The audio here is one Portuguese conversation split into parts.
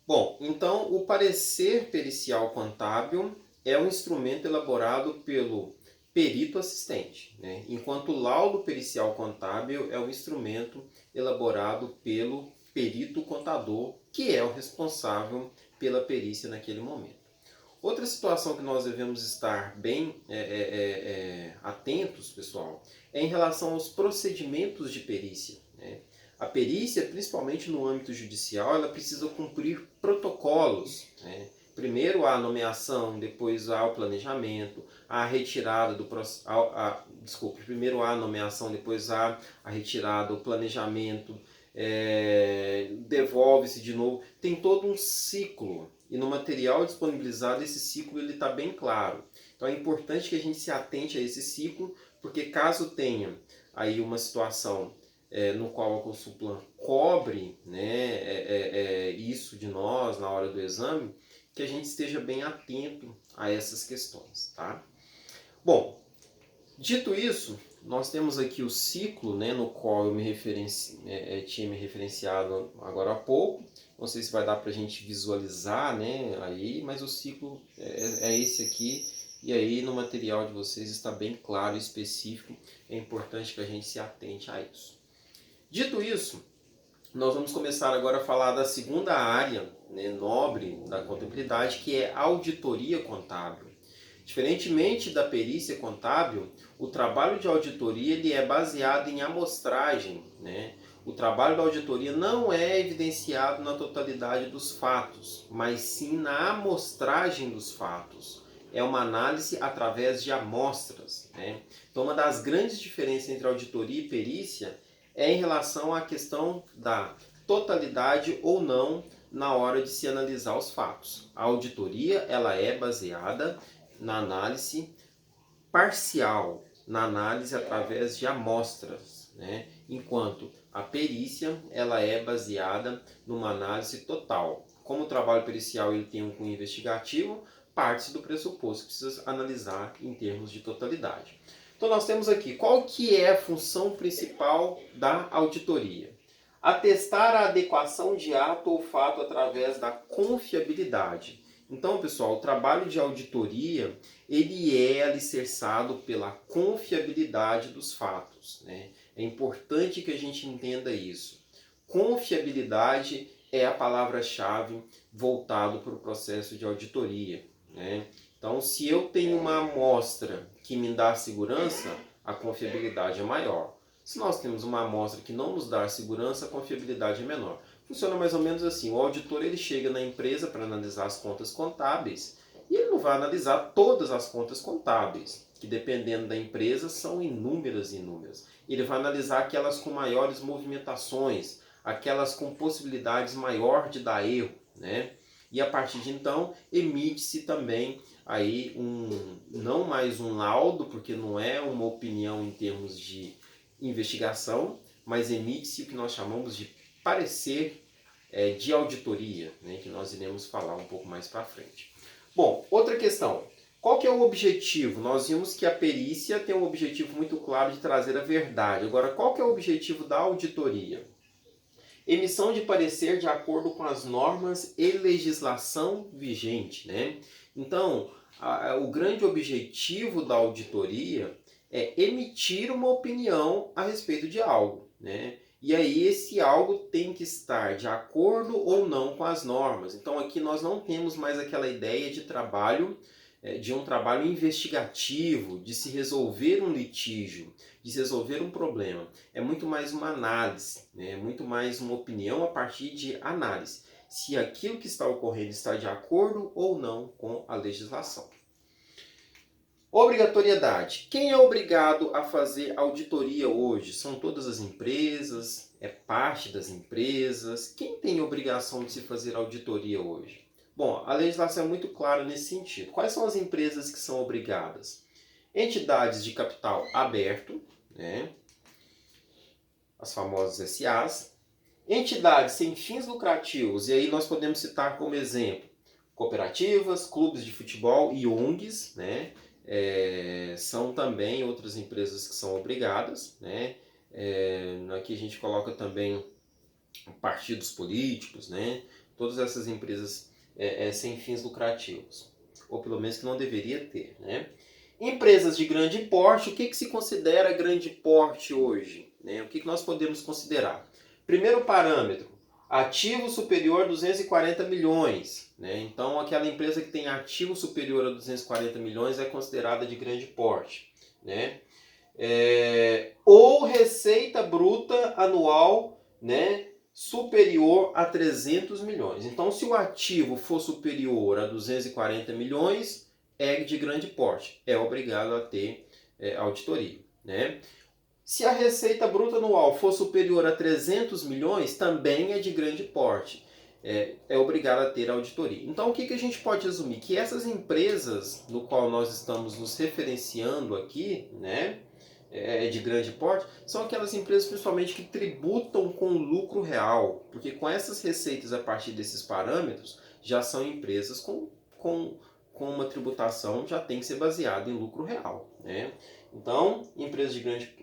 Bom, então o parecer pericial contábil é um instrumento elaborado pelo perito assistente, né? Enquanto o laudo pericial contábil é um instrumento elaborado pelo perito contador, que é o responsável pela perícia naquele momento. Outra situação que nós devemos estar bem atentos, pessoal, é em relação aos procedimentos de perícia, né? A perícia, principalmente no âmbito judicial, ela precisa cumprir protocolos, né? Primeiro há a nomeação, depois há o planejamento, a retirada do primeiro há a nomeação, depois há a retirada, o planejamento, devolve-se de novo. Tem todo um ciclo e no material disponibilizado esse ciclo ele está bem claro. Então é importante que a gente se atente a esse ciclo, porque caso tenha aí uma situação no qual a Consulplan cobre, né, isso de nós na hora do exame, que a gente esteja bem atento a essas questões, tá? Bom, dito isso, nós temos aqui o ciclo, né, no qual eu tinha me referenciado agora há pouco. Não sei se vai dar para a gente visualizar, né, aí, mas o ciclo é esse aqui. E aí no material de vocês está bem claro e específico. É importante que a gente se atente a isso. Dito isso, nós vamos começar agora a falar da segunda área, né, nobre da contabilidade, que é a auditoria contábil. Diferentemente da perícia contábil, o trabalho de auditoria ele é baseado em amostragem, né? O trabalho da auditoria não é evidenciado na totalidade dos fatos, mas sim na amostragem dos fatos. É uma análise através de amostras, né? Então, uma das grandes diferenças entre auditoria e perícia é em relação à questão da totalidade ou não na hora de se analisar os fatos. A auditoria ela é baseada na análise parcial, na análise através de amostras, né? Enquanto a perícia ela é baseada numa análise total. Como o trabalho pericial ele tem um cunho investigativo, parte do pressuposto que precisa analisar em termos de totalidade. Então nós temos aqui qual que é a função principal da auditoria. Atestar a adequação de ato ou fato através da confiabilidade. Então, pessoal, o trabalho de auditoria ele é alicerçado pela confiabilidade dos fatos, né? É importante que a gente entenda isso. Confiabilidade é a palavra-chave voltado para o processo de auditoria, né? Então, se eu tenho uma amostra que me dá segurança, a confiabilidade é maior. Se nós temos uma amostra que não nos dá segurança, a confiabilidade é menor. Funciona mais ou menos assim. O auditor ele chega na empresa para analisar as contas contábeis e ele não vai analisar todas as contas contábeis, que dependendo da empresa são inúmeras e inúmeras. Ele vai analisar aquelas com maiores movimentações, aquelas com possibilidades maior de dar erro, né? E a partir de então emite-se também aí não mais um laudo, porque não é uma opinião em termos de investigação, mas emite-se o que nós chamamos de parecer de auditoria, né, que nós iremos falar um pouco mais para frente. Bom, outra questão. Qual que é o objetivo? Nós vimos que a perícia tem um objetivo muito claro de trazer a verdade. Agora, qual que é o objetivo da auditoria? Emissão de parecer de acordo com as normas e legislação vigente, né? Então, o grande objetivo da auditoria é emitir uma opinião a respeito de algo, né? E aí esse algo tem que estar de acordo ou não com as normas. Então aqui nós não temos mais aquela ideia de trabalho, de um trabalho investigativo, de se resolver um litígio, de se resolver um problema. É muito mais uma análise, né? É muito mais uma opinião a partir de análise. Se aquilo que está ocorrendo está de acordo ou não com a legislação. Obrigatoriedade. Quem é obrigado a fazer auditoria hoje? São todas as empresas? É parte das empresas? Quem tem obrigação de se fazer auditoria hoje? Bom, a legislação é muito clara nesse sentido. Quais são as empresas que são obrigadas? Entidades de capital aberto, né? As famosas SAs. Entidades sem fins lucrativos, e aí nós podemos citar como exemplo cooperativas, clubes de futebol e ONGs, né? São também outras empresas que são obrigadas, né? Aqui a gente coloca também partidos políticos, né? Todas essas empresas sem fins lucrativos, ou pelo menos que não deveria ter, né? Empresas de grande porte, o que se considera grande porte hoje? Né? O que nós podemos considerar? Primeiro parâmetro, ativo superior a 240 milhões. Né? Então, aquela empresa que tem ativo superior a 240 milhões é considerada de grande porte. Né? Ou receita bruta anual, né, superior a 300 milhões. Então, se o ativo for superior a 240 milhões, é de grande porte, é obrigado a ter auditoria. Né? Se a receita bruta anual for superior a 300 milhões, também é de grande porte, é obrigado a ter auditoria. Então, o que a gente pode resumir? Que essas empresas no qual nós estamos nos referenciando aqui, né, de grande porte, são aquelas empresas principalmente que tributam com lucro real, porque com essas receitas a partir desses parâmetros, já são empresas com uma tributação já tem que ser baseada em lucro real. Né? Então, empresas de grande...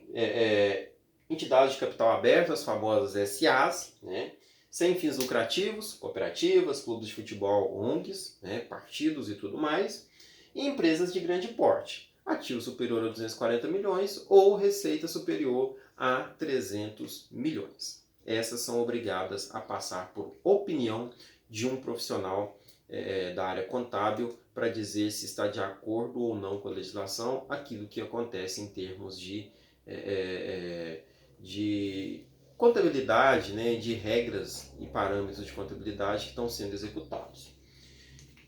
entidades de capital aberto, as famosas SAs, né? Sem fins lucrativos, cooperativas, clubes de futebol, ONGs, né? Partidos e tudo mais, e empresas de grande porte, ativo superior a 240 milhões ou receita superior a 300 milhões. Essas são obrigadas a passar por opinião de um profissional da área contábil para dizer se está de acordo ou não com a legislação aquilo que acontece em termos de contabilidade, né, de regras e parâmetros de contabilidade que estão sendo executados.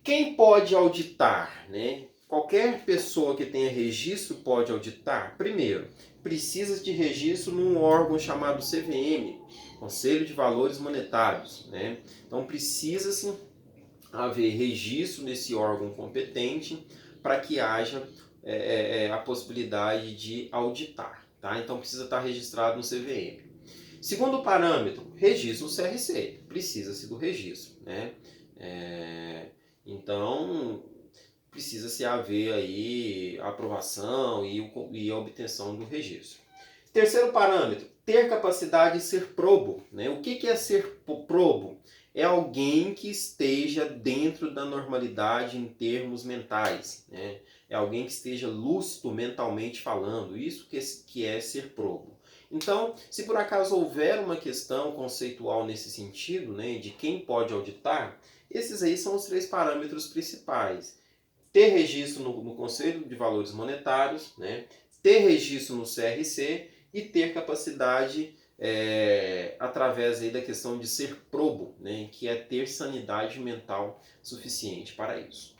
Quem pode auditar? Né? Qualquer pessoa que tenha registro pode auditar? Primeiro, precisa de registro num órgão chamado CVM, Conselho de Valores Monetários. Né? Então precisa-se haver registro nesse órgão competente para que haja a possibilidade de auditar. Tá? Então precisa estar registrado no CVM. Segundo parâmetro, registro no CRC. Precisa-se do registro. Né? Então precisa-se haver aí a aprovação e a obtenção do registro. Terceiro parâmetro, ter capacidade de ser probo. Né? O que é ser probo? É alguém que esteja dentro da normalidade em termos mentais. Né? É alguém que esteja lúcido mentalmente falando. Isso que é ser probo. Então, se por acaso houver uma questão conceitual nesse sentido, né, de quem pode auditar, esses aí são os três parâmetros principais. Ter registro no Conselho de Valores Monetários, né, ter registro no CRC e ter capacidade através aí da questão de ser probo, né, que é ter sanidade mental suficiente para isso.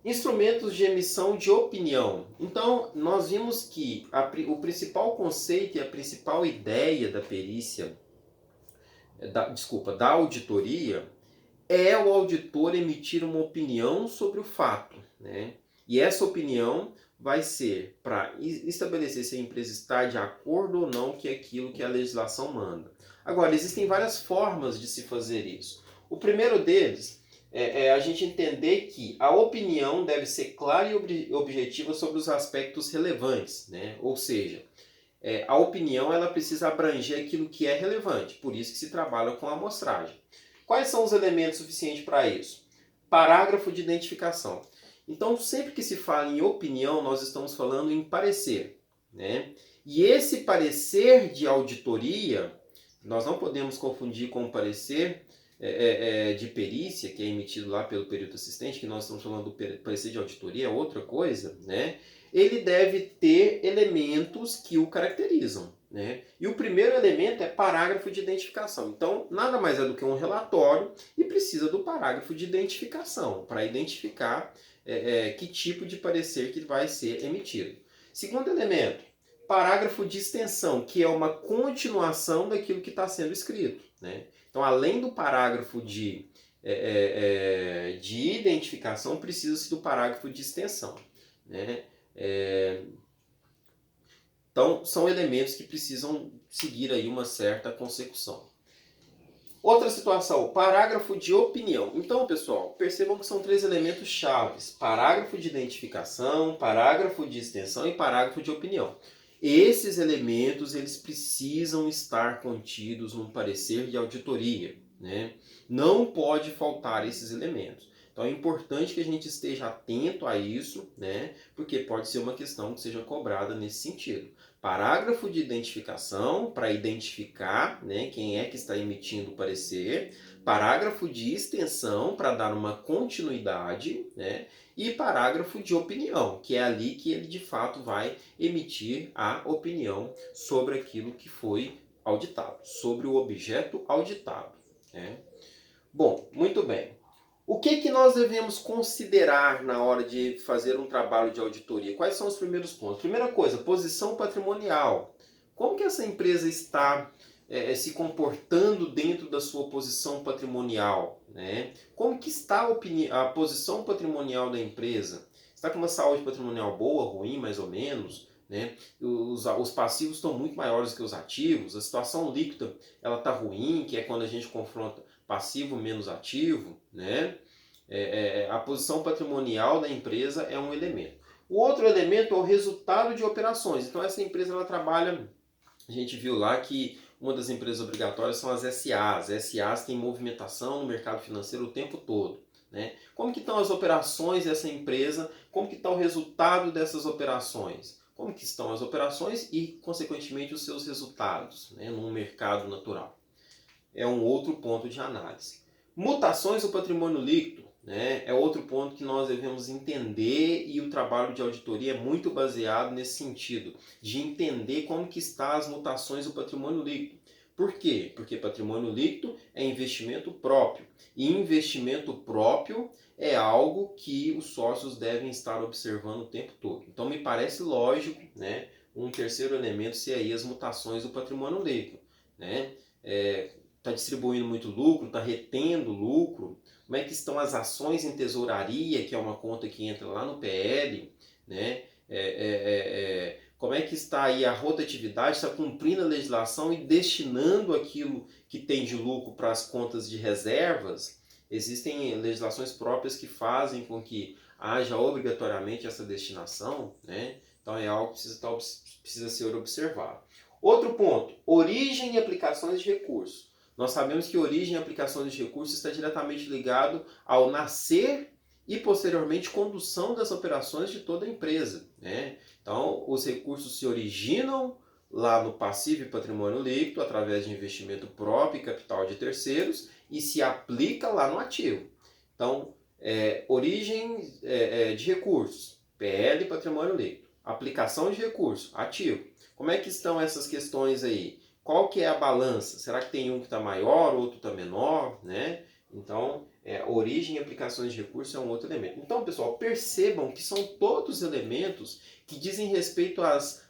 Instrumentos de emissão de opinião. Então, nós vimos que o principal conceito e a principal ideia da perícia, da auditoria, é o auditor emitir uma opinião sobre o fato. Né? E essa opinião vai ser para estabelecer se a empresa está de acordo ou não com aquilo que a legislação manda. Agora, existem várias formas de se fazer isso. O primeiro deles é a gente entender que a opinião deve ser clara e objetiva sobre os aspectos relevantes. Né? Ou seja, a opinião ela precisa abranger aquilo que é relevante, por isso que se trabalha com a amostragem. Quais são os elementos suficientes para isso? Parágrafo de identificação. Então, sempre que se fala em opinião, nós estamos falando em parecer. Né? E esse parecer de auditoria, nós não podemos confundir com o parecer de perícia, que é emitido lá pelo perito assistente, que nós estamos falando do parecer de auditoria, é outra coisa, né? Ele deve ter elementos que o caracterizam. Né? E o primeiro elemento é parágrafo de identificação. Então, nada mais é do que um relatório e precisa do parágrafo de identificação para identificar que tipo de parecer que vai ser emitido. Segundo elemento, parágrafo de extensão, que é uma continuação daquilo que está sendo escrito. Né? Então, além do parágrafo de identificação, precisa-se do parágrafo de extensão. Né? Então, são elementos que precisam seguir aí uma certa consecução. Outra situação, parágrafo de opinião. Então, pessoal, percebam que são três elementos chaves. Parágrafo de identificação, parágrafo de extensão e parágrafo de opinião. Esses elementos eles precisam estar contidos num parecer de auditoria. Né? Não pode faltar esses elementos. Então é importante que a gente esteja atento a isso, né? Porque pode ser uma questão que seja cobrada nesse sentido. Parágrafo de identificação, para identificar, né, quem é que está emitindo o parecer. Parágrafo de extensão, para dar uma continuidade, né? E parágrafo de opinião, que é ali que ele de fato vai emitir a opinião sobre aquilo que foi auditado, sobre o objeto auditado, né? Bom, muito bem. O que nós devemos considerar na hora de fazer um trabalho de auditoria? Quais são os primeiros pontos? Primeira coisa, posição patrimonial. Como que essa empresa está se comportando dentro da sua posição patrimonial, né? Como que está a posição patrimonial da empresa? Está com uma saúde patrimonial boa, ruim, mais ou menos? Né? Os passivos estão muito maiores que os ativos, a situação líquida ela está ruim, que é quando a gente confronta passivo menos ativo, né? A posição patrimonial da empresa é um elemento. O outro elemento é o resultado de operações. Então essa empresa ela trabalha, a gente viu lá que uma das empresas obrigatórias são as SAs. As SAs têm movimentação no mercado financeiro o tempo todo, né? Como que estão as operações dessa empresa? Como que está o resultado dessas operações? Como que estão as operações e, consequentemente, os seus resultados, né, no mercado natural? É um outro ponto de análise. Mutações do patrimônio líquido, né, é outro ponto que nós devemos entender, e o trabalho de auditoria é muito baseado nesse sentido, de entender como que estão as mutações do patrimônio líquido. Por quê? Porque patrimônio líquido é investimento próprio, e investimento próprio é algo que os sócios devem estar observando o tempo todo. Então me parece lógico, né, um terceiro elemento ser aí as mutações do patrimônio líquido, né? Está distribuindo muito lucro, está retendo lucro, como é que estão as ações em tesouraria, que é uma conta que entra lá no PL, né? Como é que está aí a rotatividade, está cumprindo a legislação e destinando aquilo que tem de lucro para as contas de reservas. Existem legislações próprias que fazem com que haja obrigatoriamente essa destinação, né? Então é algo que precisa ser observado. Outro ponto, origem e aplicações de recursos. Nós sabemos que origem e aplicação de recursos está diretamente ligado ao nascer e, posteriormente, condução das operações de toda a empresa, né? Então, os recursos se originam lá no passivo e patrimônio líquido, através de investimento próprio e capital de terceiros, e se aplica lá no ativo. Então, origem de recursos, PL e patrimônio líquido. Aplicação de recursos, ativo. Como é que estão essas questões aí? Qual que é a balança? Será que tem um que está maior, outro está menor, né? Então, origem e aplicações de recursos é um outro elemento. Então, pessoal, percebam que são todos elementos que dizem respeito às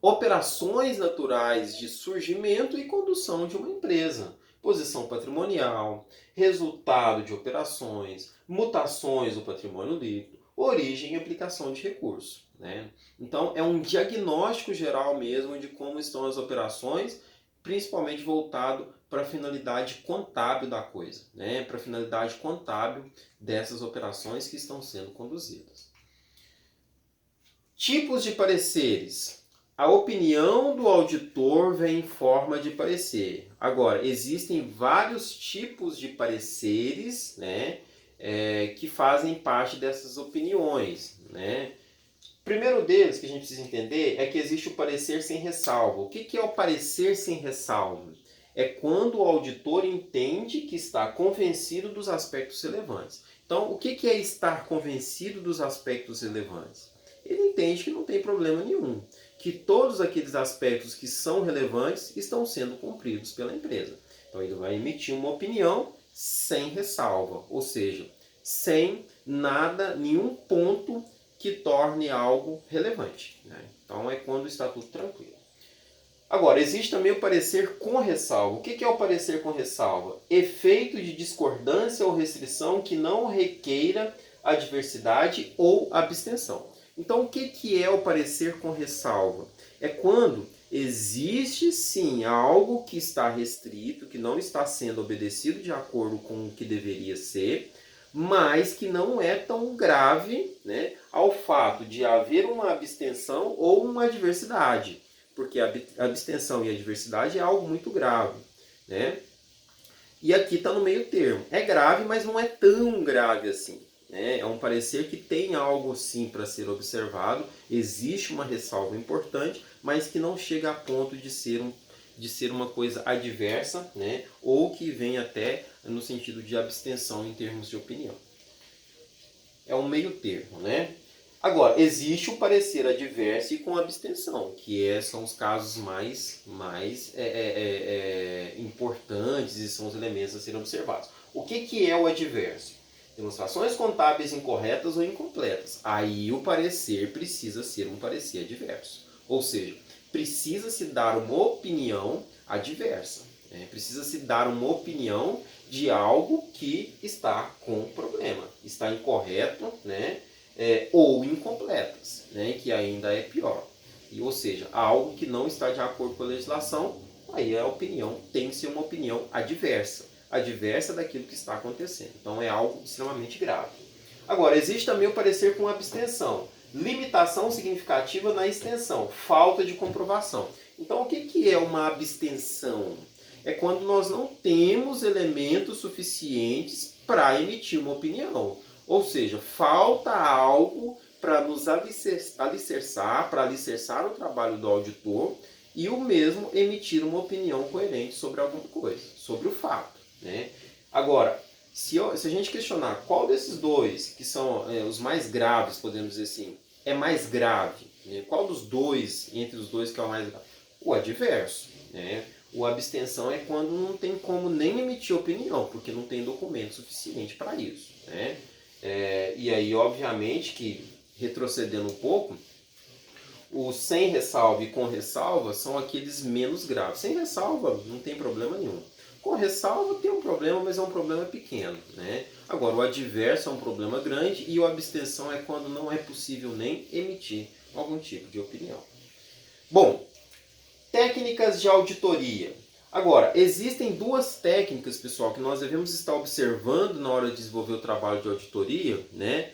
operações naturais de surgimento e condução de uma empresa. Posição patrimonial, resultado de operações, mutações do patrimônio líquido, origem e aplicação de recursos, né? Então, é um diagnóstico geral mesmo de como estão as operações, principalmente voltado para a finalidade contábil da coisa, né? Para a finalidade contábil dessas operações que estão sendo conduzidas. Tipos de pareceres. A opinião do auditor vem em forma de parecer. Agora, existem vários tipos de pareceres, né, que fazem parte dessas opiniões, né? O primeiro deles que a gente precisa entender é que existe o parecer sem ressalva. O que é o parecer sem ressalva? É quando o auditor entende que está convencido dos aspectos relevantes. Então, o que é estar convencido dos aspectos relevantes? Ele entende que não tem problema nenhum, que todos aqueles aspectos que são relevantes estão sendo cumpridos pela empresa. Então ele vai emitir uma opinião sem ressalva, ou seja, sem nada, nenhum ponto que torne algo relevante, né? Então é quando está tudo tranquilo. Agora, existe também o parecer com ressalva. O que é o parecer com ressalva? Efeito de discordância ou restrição que não requeira adversidade ou abstenção. Então, o que é o parecer com ressalva? É quando existe sim algo que está restrito, que não está sendo obedecido de acordo com o que deveria ser, mas que não é tão grave, né, ao fato de haver uma abstenção ou uma adversidade, porque a abstenção e a adversidade é algo muito grave, né? E aqui está no meio termo. É grave, mas não é tão grave assim. Né? É um parecer que tem algo sim para ser observado, existe uma ressalva importante, mas que não chega a ponto de ser uma coisa adversa, né? Ou que vem até no sentido de abstenção em termos de opinião. É um meio termo, né? Agora, existe o parecer adverso e com abstenção, que são os casos mais importantes e são os elementos a serem observados. O que é o adverso? Demonstrações contábeis incorretas ou incompletas. Aí o parecer precisa ser um parecer adverso. Ou seja, precisa-se dar uma opinião adversa. Né? Precisa-se dar uma opinião de algo que está com problema. Está incorreto, né? Ou incompletas, né? Que ainda é pior. Ou seja, algo que não está de acordo com a legislação, aí a opinião tem que ser uma opinião adversa. Adversa daquilo que está acontecendo. Então é algo extremamente grave. Agora, existe também o parecer com abstenção. Limitação significativa na extensão. Falta de comprovação. Então, o que é uma abstenção? É quando nós não temos elementos suficientes para emitir uma opinião. Ou seja, falta algo para nos alicerçar, para alicerçar o trabalho do auditor e o mesmo emitir uma opinião coerente sobre alguma coisa, sobre o fato. Né? Agora, se a gente questionar qual desses dois, que são os mais graves, podemos dizer assim, é mais grave, né? Qual dos dois, entre os dois, que é o mais grave? O adverso. Né? O abstenção é quando não tem como nem emitir opinião, porque não tem documento suficiente para isso. Né? E aí, obviamente, que retrocedendo um pouco, os sem ressalva e com ressalva são aqueles menos graves. Sem ressalva não tem problema nenhum. Com ressalva tem um problema, mas é um problema pequeno. Né? Agora, o adverso é um problema grande e a abstenção é quando não é possível nem emitir algum tipo de opinião. Bom, técnicas de auditoria. Agora, existem duas técnicas, pessoal, que nós devemos estar observando na hora de desenvolver o trabalho de auditoria, né?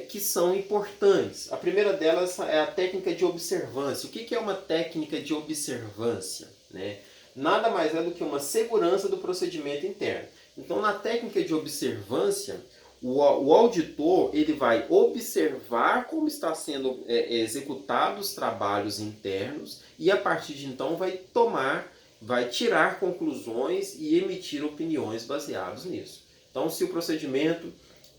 Que são importantes. A primeira delas é a técnica de observância. O que é uma técnica de observância? Né? Nada mais é do que uma segurança do procedimento interno. Então, na técnica de observância, o auditor ele vai observar como está sendo executados os trabalhos internos e a partir de então vai tirar conclusões e emitir opiniões baseadas nisso. Então, se o procedimento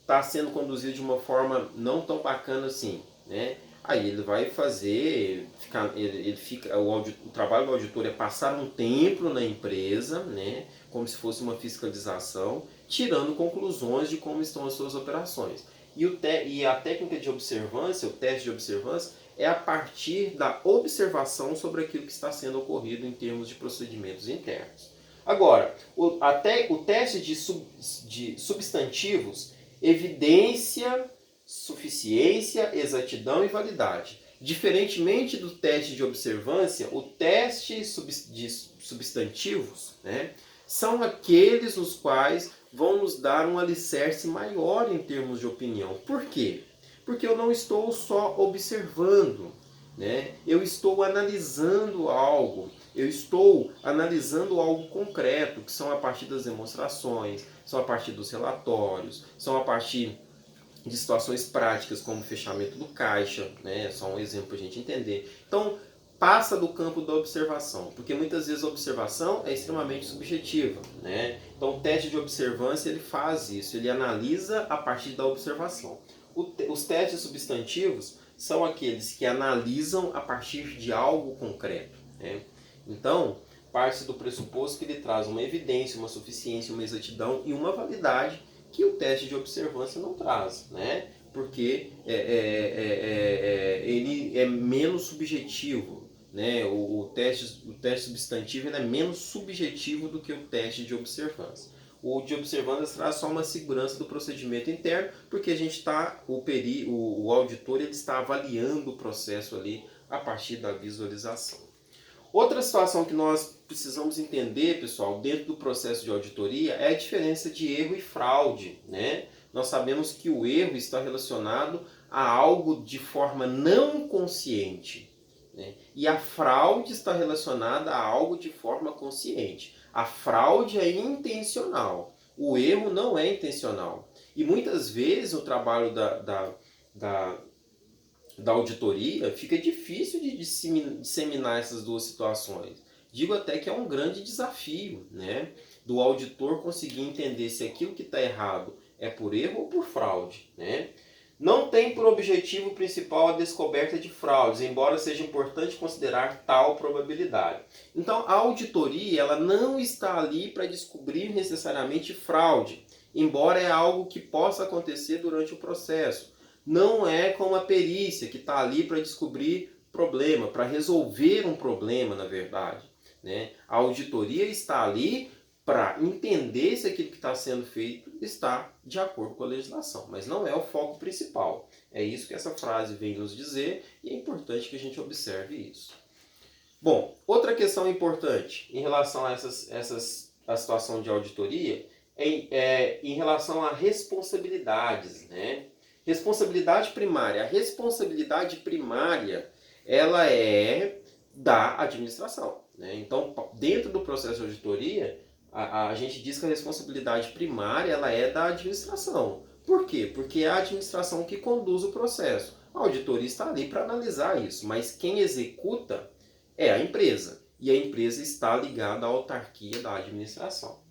está sendo conduzido de uma forma não tão bacana assim, né? Aí ele vai fazer, o trabalho do auditor é passar um tempo na empresa, né? Como se fosse uma fiscalização, tirando conclusões de como estão as suas operações. E a técnica de observância, o teste de observância, é a partir da observação sobre aquilo que está sendo ocorrido em termos de procedimentos internos. Agora, o teste de substantivos, evidência, suficiência, exatidão e validade. Diferentemente do teste de observância, o teste de substantivos, né, são aqueles os quais vão nos dar um alicerce maior em termos de opinião. Por quê? Porque eu não estou só observando, né? Eu estou analisando algo, eu estou analisando algo concreto, que são a partir das demonstrações, são a partir dos relatórios, são a partir de situações práticas, como o fechamento do caixa, né? Só um exemplo para a gente entender. Então, passa do campo da observação, porque muitas vezes a observação é extremamente subjetiva, né? Então o teste de observância ele faz isso, ele analisa a partir da observação. Os testes substantivos são aqueles que analisam a partir de algo concreto, né? Então, parte do pressuposto que ele traz uma evidência, uma suficiência, uma exatidão e uma validade que o teste de observância não traz, né? Porque ele é menos subjetivo. Né? O teste substantivo ele é menos subjetivo do que o teste de observância. O de observância traz só uma segurança do procedimento interno, porque a gente está, o auditor ele está avaliando o processo ali a partir da visualização. Outra situação que nós precisamos entender, pessoal, dentro do processo de auditoria é a diferença de erro e fraude, né? Nós sabemos que o erro está relacionado a algo de forma não consciente, né? E a fraude está relacionada a algo de forma consciente. A fraude é intencional, o erro não é intencional. E muitas vezes o trabalho da, da auditoria fica difícil de disseminar essas duas situações. Digo até que é um grande desafio, né, do auditor conseguir entender se aquilo que está errado é por erro ou por fraude, né? Não tem por objetivo principal a descoberta de fraudes, embora seja importante considerar tal probabilidade. Então, a auditoria ela não está ali para descobrir necessariamente fraude, embora é algo que possa acontecer durante o processo. Não é como a perícia, que está ali para descobrir problema, para resolver um problema, na verdade, né? A auditoria está ali para entender se aquilo que está sendo feito está de acordo com a legislação, mas não é o foco principal. É isso que essa frase vem nos dizer e é importante que a gente observe isso. Bom, outra questão importante em relação a a situação de auditoria é em relação a responsabilidades, né? Responsabilidade primária. A responsabilidade primária ela é da administração, né? Então, dentro do processo de auditoria, a gente diz que a responsabilidade primária ela é da administração. Por quê? Porque é a administração que conduz o processo. A auditoria está ali para analisar isso, mas quem executa é a empresa. E a empresa está ligada à autarquia da administração.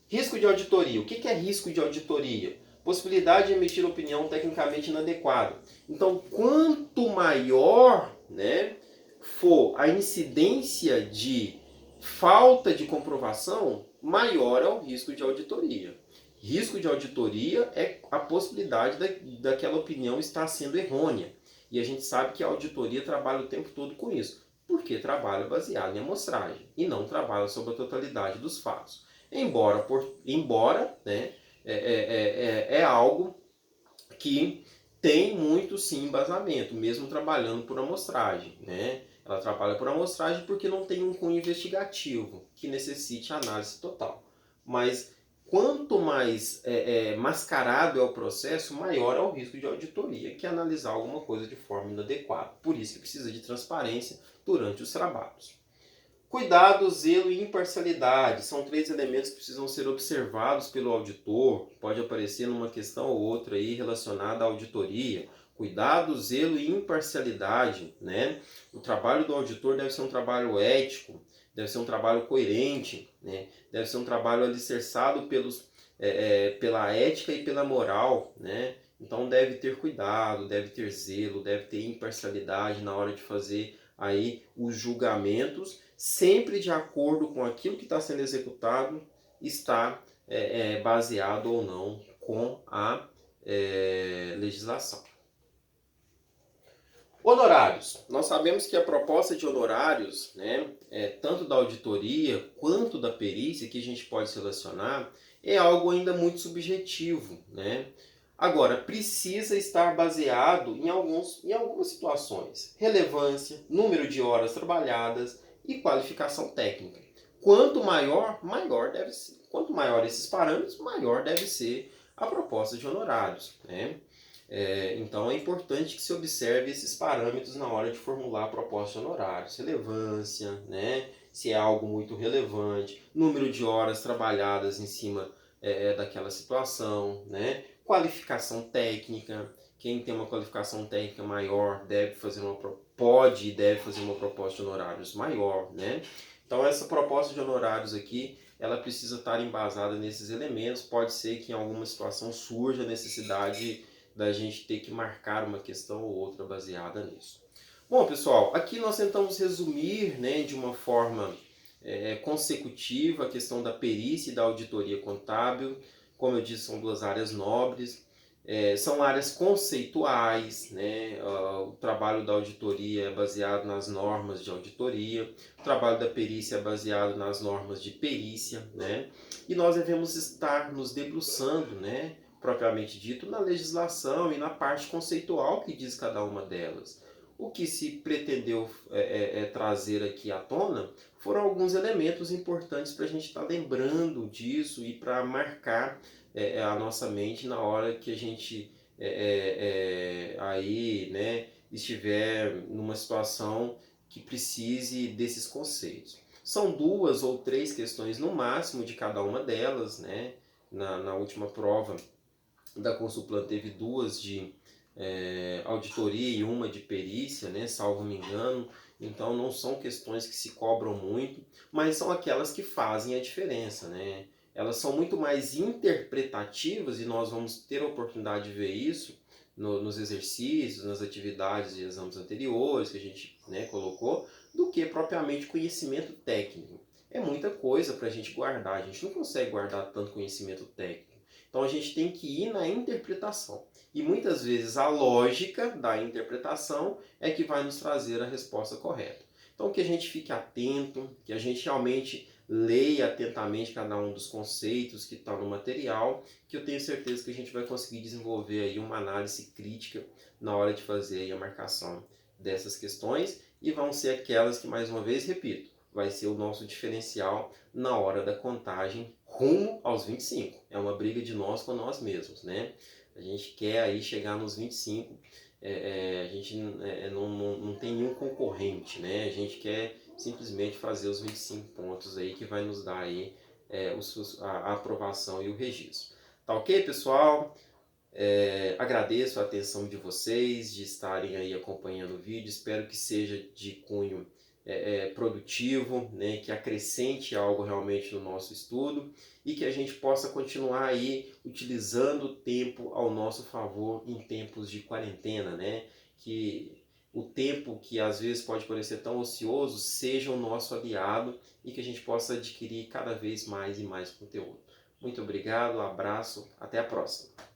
Risco de auditoria. O que é risco de auditoria? Possibilidade de emitir opinião tecnicamente inadequada. Então, quanto maior, né, for a incidência de falta de comprovação, maior é o risco de auditoria. Risco de auditoria é a possibilidade daquela opinião estar sendo errônea. E a gente sabe que a auditoria trabalha o tempo todo com isso, porque trabalha baseado em amostragem e não trabalha sobre a totalidade dos fatos. Embora né, é algo que tem muito sim embasamento, mesmo trabalhando por amostragem, né? Ela trabalha por amostragem porque não tem um cunho investigativo que necessite análise total. Mas quanto mais mascarado é o processo, maior é o risco de auditoria, que é analisar alguma coisa de forma inadequada. Por isso que precisa de transparência durante os trabalhos. Cuidado, zelo e imparcialidade são três elementos que precisam ser observados pelo auditor. Pode aparecer numa questão ou outra aí relacionada à auditoria. Cuidado, zelo e imparcialidade, né? O trabalho do auditor deve ser um trabalho ético, deve ser um trabalho coerente, né? Deve ser um trabalho alicerçado pela ética e pela moral, né? Então deve ter cuidado, deve ter zelo, deve ter imparcialidade na hora de fazer aí os julgamentos, sempre de acordo com aquilo que está sendo executado, está baseado ou não com a legislação. Honorários. Nós sabemos que a proposta de honorários, né, tanto da auditoria quanto da perícia, que a gente pode selecionar, é algo ainda muito subjetivo, né? Agora, precisa estar baseado em algumas situações. Relevância, número de horas trabalhadas e qualificação técnica. Quanto maior, maior deve ser. Quanto maior esses parâmetros, maior deve ser a proposta de honorários, né? Então é importante que se observe esses parâmetros na hora de formular a proposta de honorários. Relevância, né? Se é algo muito relevante, número de horas trabalhadas em cima daquela situação, né? Qualificação técnica. Quem tem uma qualificação técnica maior pode e deve fazer uma proposta de honorários maior, né? Então essa proposta de honorários aqui, ela precisa estar embasada nesses elementos. Pode ser que em alguma situação surja a necessidade da gente ter que marcar uma questão ou outra baseada nisso. Bom, pessoal, aqui nós tentamos resumir, né, de uma forma consecutiva a questão da perícia e da auditoria contábil. Como eu disse, são duas áreas nobres, são áreas conceituais, né? O trabalho da auditoria é baseado nas normas de auditoria, o trabalho da perícia é baseado nas normas de perícia, né? E nós devemos estar nos debruçando, né, propriamente dito, na legislação e na parte conceitual que diz cada uma delas. O que se pretendeu trazer aqui à tona foram alguns elementos importantes para a gente estar lembrando disso e para marcar a nossa mente na hora que a gente aí, né, estiver numa situação que precise desses conceitos. São 2 ou 3 questões no máximo de cada uma delas, né? Na última prova da Consulplan teve 2 de auditoria e uma de perícia, né? Salvo me engano. Então não são questões que se cobram muito, mas são aquelas que fazem a diferença, né? Elas são muito mais interpretativas e nós vamos ter a oportunidade de ver isso nos exercícios, nas atividades de exames anteriores que a gente, né, colocou, do que propriamente conhecimento técnico. É muita coisa para a gente guardar, a gente não consegue guardar tanto conhecimento técnico. Então a gente tem que ir na interpretação. E muitas vezes a lógica da interpretação é que vai nos trazer a resposta correta. Então que a gente fique atento, que a gente realmente leia atentamente cada um dos conceitos que estão no material, que eu tenho certeza que a gente vai conseguir desenvolver aí uma análise crítica na hora de fazer aí a marcação dessas questões, e vão ser aquelas que, mais uma vez, repito, vai ser o nosso diferencial na hora da contagem rumo aos 25. É uma briga de nós com nós mesmos, né? A gente quer aí chegar nos 25, a gente não tem nenhum concorrente, né? A gente quer simplesmente fazer os 25 pontos aí que vai nos dar aí a aprovação e o registro. Tá ok, pessoal? Agradeço a atenção de vocês, de estarem aí acompanhando o vídeo. Espero que seja de cunho produtivo, né, que acrescente algo realmente no nosso estudo e que a gente possa continuar aí utilizando o tempo ao nosso favor em tempos de quarentena, né? Que o tempo que às vezes pode parecer tão ocioso seja o nosso aliado e que a gente possa adquirir cada vez mais e mais conteúdo. Muito obrigado, abraço, até a próxima.